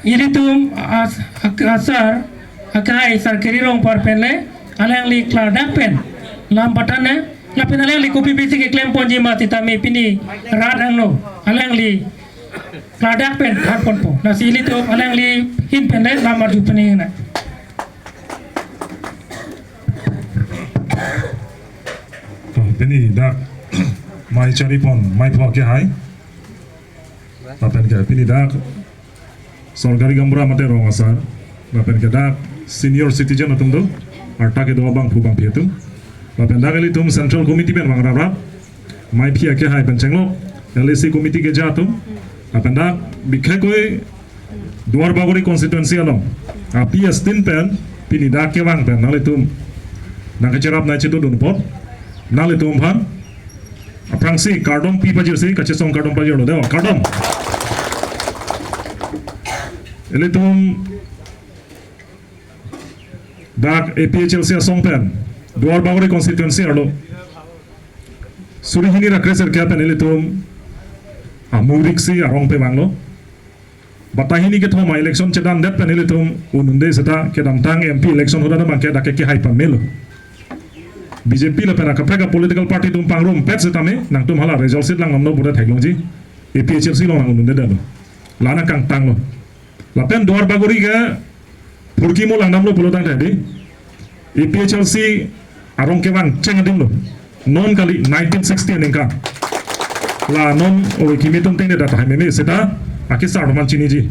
ilitum asar akai sarkeri Rongphar penle alang li kladak pen lam patane lapen alang li kopi bisi ke klem ponji mati tami pini rat anglo alang li kladak pen khat ponpo nasi ilitum alang li hin penle lam maju pening na Pini dak mai cari pon mai pok ke hai lapen ke pini dak sarkeri gambra mate rong asar lapen ke dak senior citizen atum do arta ke do bang pu bang pietum lapen dak eli tum central committee pen bang rap mai pia ke hai pen chenglo LAC committee ke jatum lapen dak bikhe koi duar bagori constituency along api estin pen pini dak ke bang pen nale tum nang ke cerap na chetu dun pot nale tum phan aprangsi kardom pi pajir si kachesong kardom pajir lo dewa kardom ele tum dak APHLC song pen duar bagori constituency arlo surihini rakre ser kya pen ele tum amurik si arong pe manglo batahini ke thoma election chedan det pen ele tum ununde seta ke damtang MP election hoda na ke dak ke hai pamelo BJP la pena kapega political party tum pangrum pet setame nang tum hala result sit lang namno buda thaglong ji APHLC lo nang ununde dalo lana kang tang lo lapen duar bagori ke purki mo lang namlo pulotang tadi APHLC arong ke bang ceng dim lo non kali 1960 nengka la non o kimi tum teng de data meme seta akisar man chini ji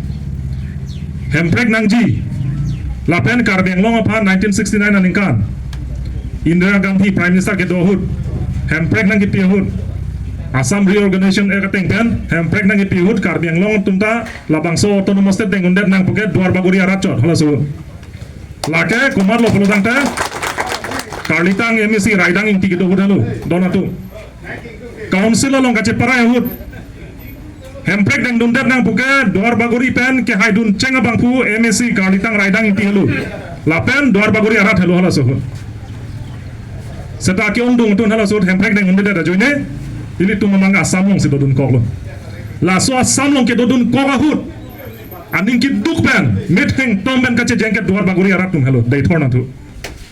hemprek nang ji lapen karbeng long apa 1969 nengkan Indira Gandhi Prime Minister ke dohut hemprek nang ki hut Assam Reorganization ekateng pen hemprek nang ki hut karbiang long tumta labangso autonomous state teng undet nang poket duar bagori arachot hala su lake kumar lo polodang ta karlitang MEC raidang inti ki dohut halu donatu council long kache parai hut hemprek nang dundet nang poket duar bagori pen ke haidun chenga bangpu MEC karlitang raidang inti halu lapen duar bagori arat halu hala su seta ke undung tun hala sut hemprek deng unde da joine ili tum manga samong si dodun koklo la so samong ke dodun kokahut aning ki duk pen mit heng tom ben kache jengket duar baguri arat tum hello dei thorna tu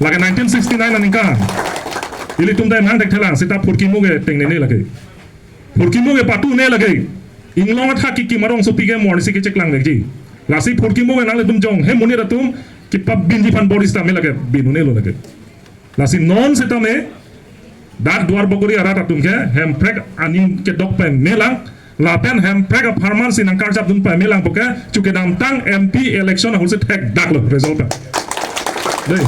lage 1969 aning ka ili tum dai mang dek thelang seta phurki muge teng ne lage phurki muge patu ne lage inglong tha ki marong so pige mor si ke cheklang legi la si phurki muge nang le tum jong he muni da tum ki pab bin di fan body sta me lage binu ne lo lage lasi non setame dar duar bagori arata tumke hemprek aning ke dok pen melang lapen hemprek a farman sin angkar jap dun pa melang poke chuke dam tang MP election hol se tek dak lo result dei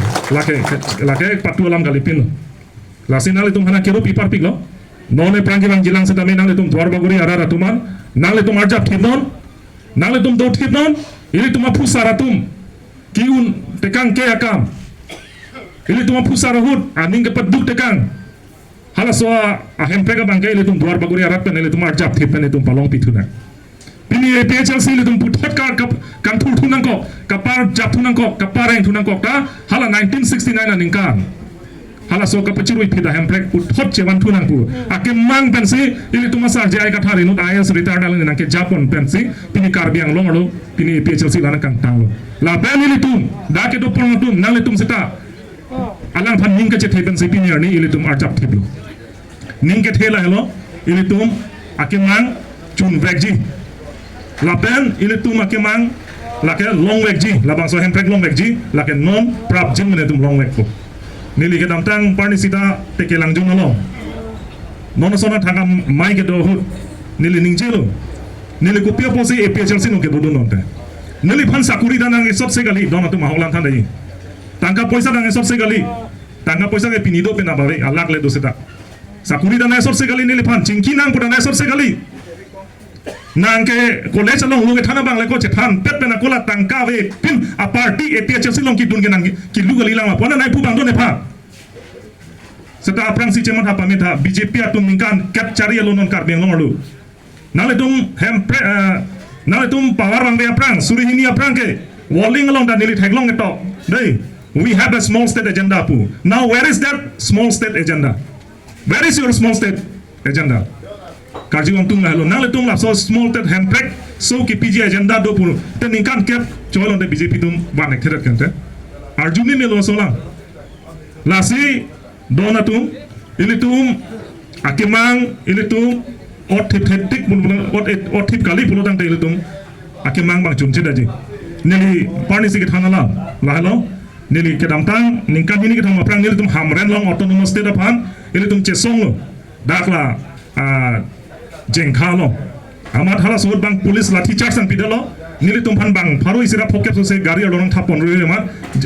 lake patu alam galipin lasi nale tum hana kero pipar pik lo non e prangi bang jilang setame nang le tum duar bagori arata tuman nang le tum arjap thibnon nang le tum dot thibnon ili tum apusara tum kiun tekang ke akam ili tuma pusara hut aning ke peduk tekang hala so a hemprek bang ke ili tum duar bagori arat pen ili tum arjap thip pen tum palong pituna pini APHLC ili tum puthot kar kan thul thunang ko kapar jap thunang ko kapareng thunang ko ta hala 1969 aning kan hala so kapachirui phida hemprek puthot chewan thunang pu ake mang pensi ili tuma sa jai ka thari nut IS retired alin nang ke japon pensi pini karbiang longalo pini APHLC lana kang tanglo la ben ili tum da ke do pon tum nang le tum sita alang phan ning ke che theben se pinier ni ili tum arjap thiblo ning ke thela hello ili tum akemang chun vegji lapen ili tum akemang lake long vegji labang so hemprek long vegji lake non prap jin mene tum long veg ko nili ke damtang parni sita tekelang jung no non sona thanga mai ke do hut nili ning jelo nili ko pia posi APHLC no ke bodun nonte nili phan sakuri danang e sob se gali dona tum holan than dai tangka poisa dang esop se gali tangka poisa ke pinido pe na bare alak le do seta sakuri dang esop se gali nili phan chingki nang pura esop se gali nang ke college long lu ke thana bang le ko che than pet pe na kola tangka ve pin a party APHLC long ki dun ke nang ki lu gali lang ma pona nai pu bang do ne pha seta aprang si cheman ha pameta BJP atum ningkan kat cari lo non kar beng long lu nale tum hempre nale tum power bang be aprang surihini aprang ke walling along da nili thaglong ke to dei we have a small state agenda pu now where is that small state agenda where is your small state agenda Karji om tung lah lo nang le tung lah so small tet handbrake so ki PG agenda do pun ten ingkan kep join on the BJP tum ban ek theret kente arjuni melo so lang lasi dona tum ili tum akimang ili tum othip hetik pun othip kali pun tang te ili tum akimang bang chun cheda ji nili parni sikit hanala lah lo nili kedam tang ningkan ini kita maprang nili tum hamren long autonomous state apan ili tum chesong lo dakla jengkha lo amat hala sohut bang police lathi charge sang pidalo nili tum phan bang pharo isira phokep so se gari along thapon ru ma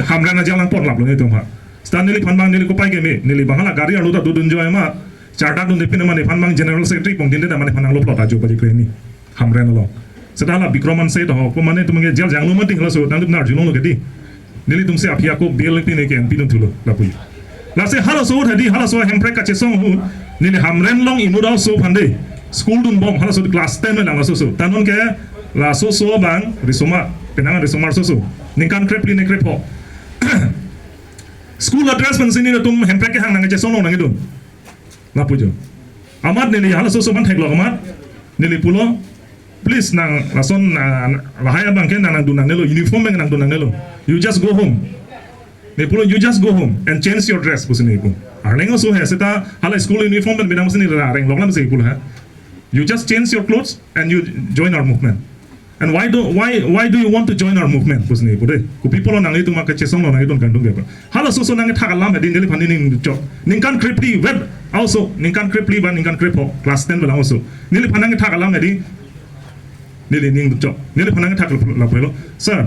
hamrana jalang pon lap lo ni tum ha stan nili phan bang nili ko pai ke me nili bang hala gari alu ta dudun joy ma charta dun depin mane phan bang general secretary pong din de mane phan lo plota jo bari kreni hamrana lo sedala bikroman se to ko mane tum ge jel jang lo ma ting lo so dan tum nar juno lo ke di nili tum se apia ko bel pin ke en pin thulo la pui la se hala sohut hadi hala so hemprek ka chesong hu nili hamren long imuda so phande school dun bom hala so class 10 lang so so tanon ke la so so bang risoma penangan risoma so so ningkan krep ni krep ho school address ban sini tum hemprek ke hang nang che song long nang idun la pujo amat nili hala so so ban thek lo amat nili pulo please nang lason la haya bang ke nang dun nang nelo uniform bang nang dun nang nelo you just go home ne pulo you just go home and change your dress pusini pun arlengo so hai seta hala school uniform ban binang pusini ra reng loklam se pulo ha you just change your clothes and you join our movement and why do you want to join our movement pusini pude ku people nang itu maka chesong nang itu kan dung de hala so so nang thakalam edin deli phani ning job ningkan kripli web also ningkan kripli ban ningkan kripo class 10 bala also nili phanang thakalam edi nili ning job nili phanang thakal la pelo sir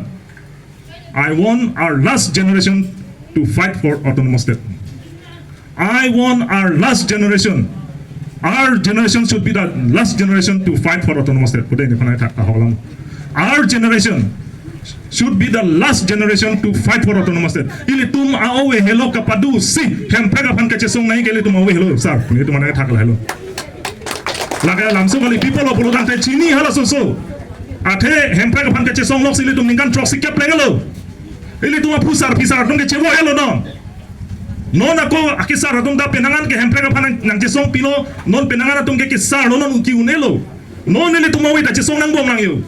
I want our last generation to fight for autonomous state. I want our last generation should be the last generation to fight for autonomous state. Our generation should be the last generation to fight for autonomous state. Ili tum awe hello kapadu si hemprega phan kache song nahi kele tum awe hello sir. Ni tum manai thakla hello. Laga lamso kali people of Pulutan te chini hala so. Athe hemprega phan kache song lok sili tum ningkan troxi kep lengalo. Ili tum pusar pisar tum ke chewo hello no. Non ako akisar tum da penangan ke hemprega phan nang che song pilo non penangan tum ke kisar non ki unelo. Non ili tum awe ta che song nang bom nang yo.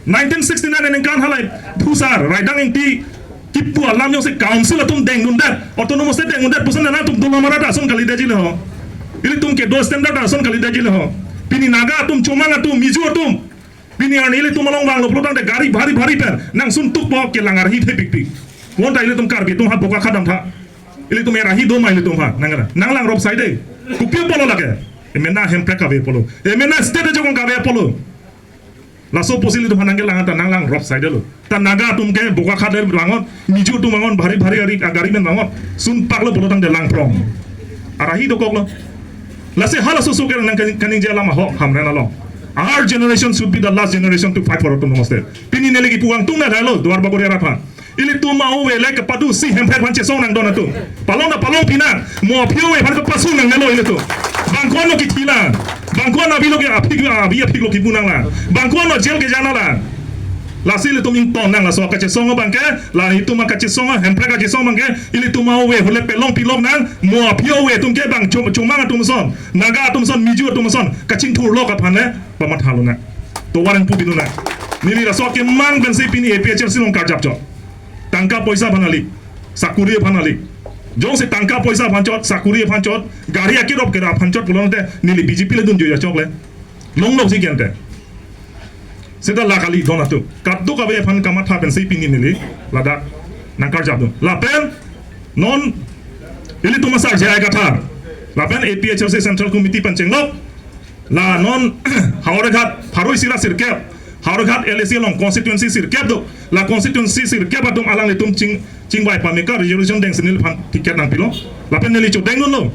1969 ningkan halai pusar raidang inti kipu alam yo se council tum deng dundat autonomous state deng dundat pusan na tum dolomara da son kali daji ho. Ili tum ke do standard da son kali daji ho. Pini naga tum chomanga tum mizu tum pini ani ili tum along bang lo plotang de gari bhari per nang sun tuk bo ke langar hi the pik won ta ili tum karbi tum ha boka khadam tha ili tum era hi do ma ili tum ha nangara nang lang rob side ku pio polo lage e mena hem preka ve polo e mena state jogon ka ve polo la so posili tum hanangel lang ta nang lang rob side lo ta naga tum ke boka khadel bangon mizu tum bangon bhari ari gari men bangon sun pak lo plotang de lang prong ara hi do kok lo la se hala so so ke nang kaning je lama ho hamrana lo. Our generation should be the last generation to fight for autonomous state. Pini nelegi puang tung na dalo duar bagori arapan. Ili tu mau we like padu si hempet panche song nang dona tu. Palong pina mo pio we pan pasu nang nelo ili tu. Bangkono ki tilan. Bangkono bilo ke apik lo ki punang la. Bangkono jel ke jana la. La sili tu ming ton nang la so ka che song bangke la itu ma ka che song hempet ka che song bangke ili tu mau we hole pelong pilok nang mo pio we tum ke bang chumang tum son naga tum son miju tum son ka ching thur lo ka phan le pamat haluna to waran pu binuna nili raso ke mang ben se pini APHL silong ka jap jo tangka poisa bhanali sakuri bhanali jong se tangka poisa bhanchot sakuri bhanchot gari akirop kera bhanchot pulonte nili BJP le dun jo ya chokle long lo si gente seda lakali donatu kaddu ka be phan kamatha ben se pini nili lada nangkar jap do la pen non ili tumasar jaya gathar la pen APHL se central committee panchenglo la non hauragat pharoi sila sirkep hauragat LSC long constituency sirkep do la constituency sirkep atum alang le tum ching bai pameka resolution deng senil phan tiket nang pilo la pen neli chu deng no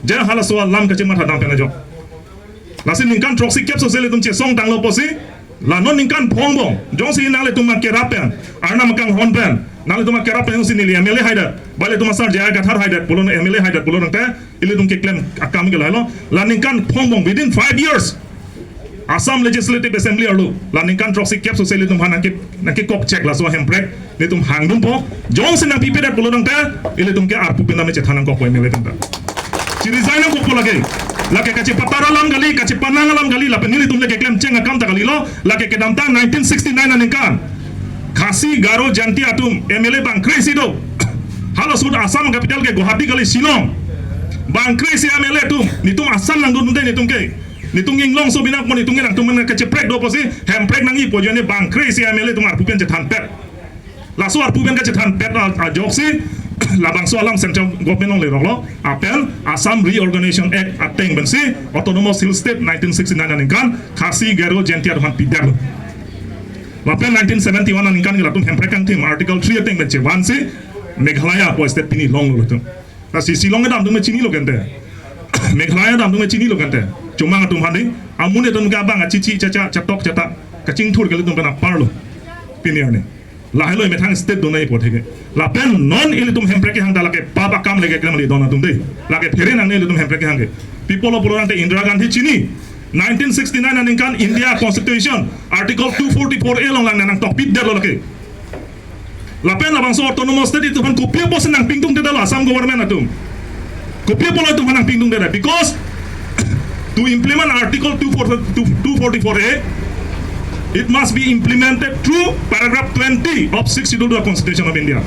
je hala so lam ka chema thadam pen jo la sin ningkan troxi kep so sele tum che song dang lo posi la non ningkan phongbong jong si nang le tum ma kerapen arna makang honpen nang le tum ma kerapen sin nili MLA haida bale tum sar jaya gathar haida polon MLA haida polon te ili tum ke claim akam gel halo la ningkan phongbong within 5 years Assam Legislative Assembly arlo la ningkan troxi kep so sele tum hanake kok check la so hemprek le tum hangdum po jong sin nang pipedat polon te ili tum ke arpu pinda me chethanang kok MLA tum ta ci resign ko polage laki kaci pataralam gali kaci panangalam gali la penili tum leke klem cenga kam takali lo laki kedamta 1969 aninkan khasi garo janti atum MLA bang crazy do halo sud Assam capital ke Guwahati gali Shillong bang crazy MLA tum nitum Assam nang dun nitum ke nitung inglong so binak mo nitung nang tum na kaci prek do posi hem prek nang i pojone bang crazy MLA tum arpupen jetan pet la so arpupen ka jetan pet a joksi la bangso alam central government ong le rolo apel Assam Reorganization Act ateng bensi autonomous hill state 1969 aninkan khasi garo janti adhan pidar Lapen 1971 aninkan gilatum hemprekan tim article 3 ateng benci wansi Meghalaya po state pini long lo tum kasi Shillong edam tum chini lo kente Meghalaya dam tum chini lo kente cuma ngatum handi amune tum gabang cici caca catok cata kacing thur gali tum bana parlo pini ane lahelo metang state donai pothege lapen non ilitum hempreke hang dalake papa kam lege kemali dona tum dei lake phere nang ilitum hempreke hange people of Polorante Indira Gandhi chini 1969 aninkan India Constitution article 244A long lang nang topit der lo lake lapen labang so autonomous state itu han kopia bosen nang pingtung de dalo Assam government atum kopia polo itu nang pingtung de because to implement article 244A it must be implemented through paragraph 20 of 6 schedule of the Constitution of India.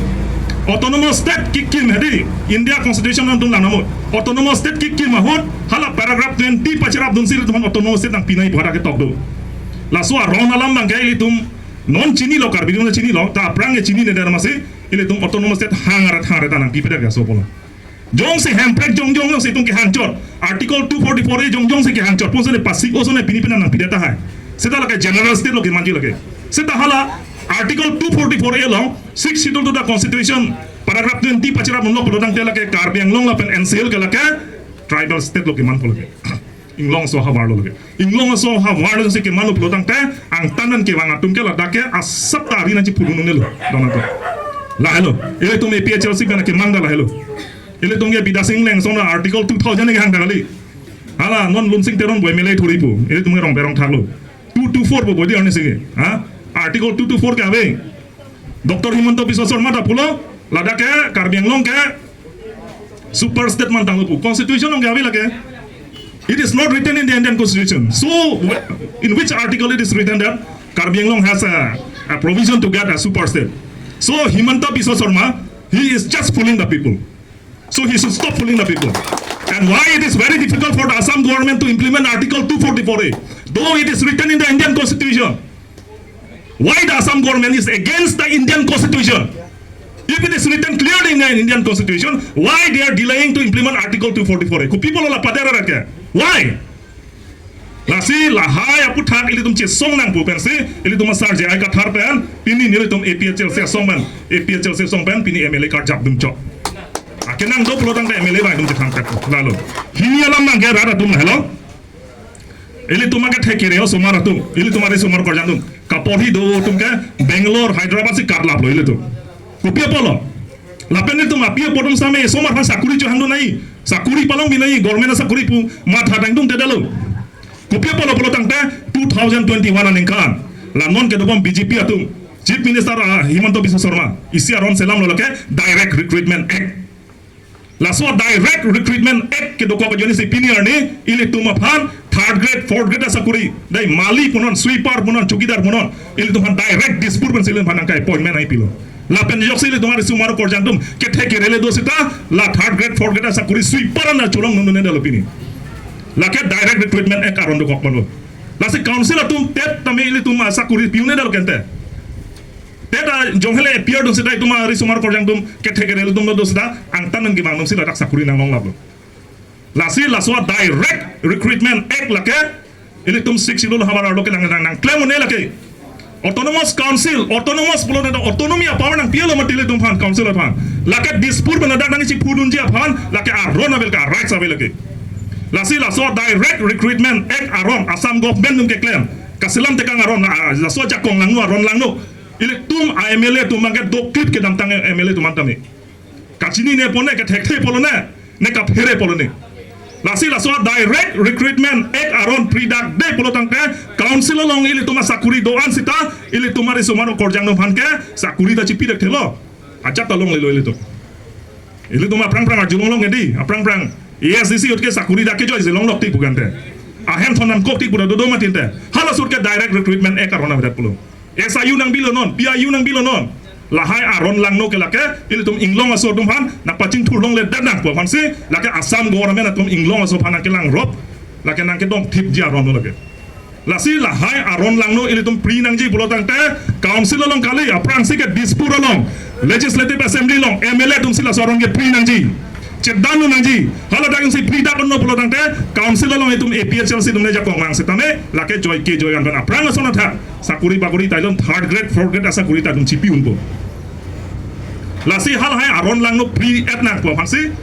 Autonomous state kikim hedi India Constitution nang tung namo autonomous state kikim mahot hala paragraph 20 pacharap dun sil tuman autonomous state nang pinai bhara ke tokdo la so ron alam bang gai litum non chini lo kar bidun chini lo ta prang e chini ne der masi ile tum autonomous state hangarat nang pipeda ga so polo jong se hemprek jong se tung ke hanchor article 244 e jong se ke hanchor pon se pasik o so ne pinipina nang pideta hai seta lage general state lo ke manji lage seta hala article 244A long 6 schedule to the constitution paragraph 20 pachara munlo polodang tela ke karbiang long la pen NCL ke lake tribal state lo ke man pologe inglong so ha warlo lage inglong so ha warlo se ke manu polodang te ang tanan ke wanga tum ke la dake asap tari na chi pudunu ne lo donato la hello ele tum PHLC bana ke mangda la hello ele tum ge bidasing leng so na article 2000 ke hang dagali hala non lunsing teron boy MLA thori pu ele tum rong berong thaklo 224 bo bodi arne sige ha article 224 ke ave Dr. Himanta Biswa Sarma ta pulo lada ke Karbiang long ke super statement tang lu constitution long ke ave lage it is not written in the Indian constitution so in which article it is written that Karbiang long has a provision to get a super state so Himanta Biswa Sarma he is just fooling the people so he should stop fooling the people and why it is very difficult for the Assam government to implement article 244A though it is written in the Indian constitution. Why the Assam government is against the Indian constitution? If it is written clearly in the Indian constitution, why they are delaying to implement article 244A? Could people all padera rake? Why? Lasi lahai apu thak ili tum che song nang pu pensi ili tum sar je ai ka thar pen pini nili tum APHL se song pen APHL se song pen pini MLA card jap dum chok. Akenang do pelotang de MLA bai dum che thang tak lalu. Hini alam nang ge rada tum hello. Ili tumake theke reo somar atum ili tumare somar kor jantum kapori do tumke Bangalore Hyderabad se karlap lo ili tum kupia polo lapene tum apia potom same somar han sakuri jo hando nai sakuri palong bi nai government sakuri pu matha dang tum tedalo kupia polo polo tangte 2021 aninkan la non ke dobom BJP atum chief minister Himanta Biswa Sarma isi aron selam lo ke direct recruitment act la so direct recruitment act ke doko joni se pinier ni ili tum aphan third grade fourth grade sakuri dai mali punon sweeper punon chukidar punon ili tuhan direct dispute ben silen phanang kai appointment ai pilo la pen yok sile tumare sumaro kor jantum ke theke rele do sita la third grade fourth grade sakuri sweeper na chulong nunu ne dalopini la ke direct recruitment ek aron do kokpano la se council atum tet tame ili tum sakuri piune dal kente teta jonghele appear do sita tumare sumaro kor jantum ke theke rele tum do sita angtan nang gimang sila tak sakuri nang long labo lasi laswa direct recruitment act lake ili tum 6 schedule hamara loke nang claim ne lake autonomous council autonomous bolo na autonomy power nang pielo matile tum phan council phan lake dispute bana dang chi phudun ji phan lake aron abel ka rights abel lake lasi laswa direct recruitment act aron Assam government num ke claim kasilam te kang aron laswa jakong nang no aron lang no ili tum MLA tum mangke do clip ke dam tang MLA tum antame kachini ne pone ke thekte polo ne ka phere polo ne lasi laswa direct recruitment act aron pridak de polotang ke council long ili tuma sakuri doan sita ili tumari sumaro korjang no phanke sakuri ta chipi thelo acha talong lelo ili to ili tuma prang prang ajulong long edi aprang prang ESDC utke sakuri dak ke joy zilong lok tik bukan te ahem thonan kok tik buda dodo matin te hala sut ke direct recruitment e karona bedat pulung SIU nang bilo non PIU nang bilo non lahai aron lang no ke lake ili tum inglong aso tum han nak pacing thulong le danak po han si lake Assam government atum inglong aso han ke lang rop lake nang ke dong tip ja ron no lake lasi lahai aron lang no ili tum pri nang ji pulo tang te council long kali aprang si ke dispur long legislative assembly long MLA tum sila soron ke pri nang ji cedanu nang ji hala daging si pri da no pulo tang te council long itum APHL si tum ne ja kong mang setame lake joy ke joy an aprang aso na tha sakuri baguri tailon third grade fourth grade asa kuri ta tum chipi unpo lasi hal hai aron lang no pri et nak po phansi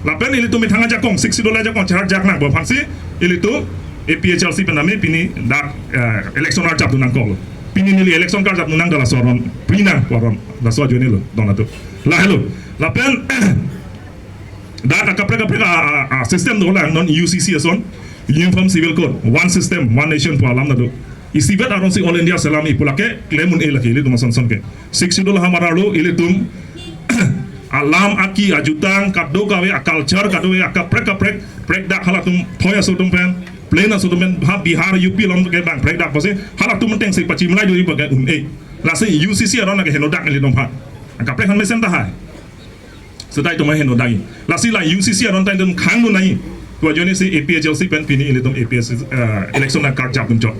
lapen ili tu mi thanga ja kong $60 ja kong char jak nak po phansi ili tu APHLC penami pini dak election ar jap nang kol pini nili election kar jap nang dala soron pri nang poron da so joni lo dona tu la hello lapen dak kapre system do la non UCC ason uniform civil code one system one nation po alam na do isibat aron si all India salami pulake klemun e laki ili tu mason son ke $60 hamaralu ili tum alam aki ajutang kado kawe culture kado we prek dak hala tum thoya so tum pen plain so tum pen Bihar UP lom ke bang prek dak pose hala tum teng se pachi mlai do bagai la se UCC aron ke heno dak li dom phat ka prek han mesen ta hai sedai tum heno dai la si la UCC aron tai dum khang no nai to joni si APHLC pen pini ili tum APS election na card jap tum chot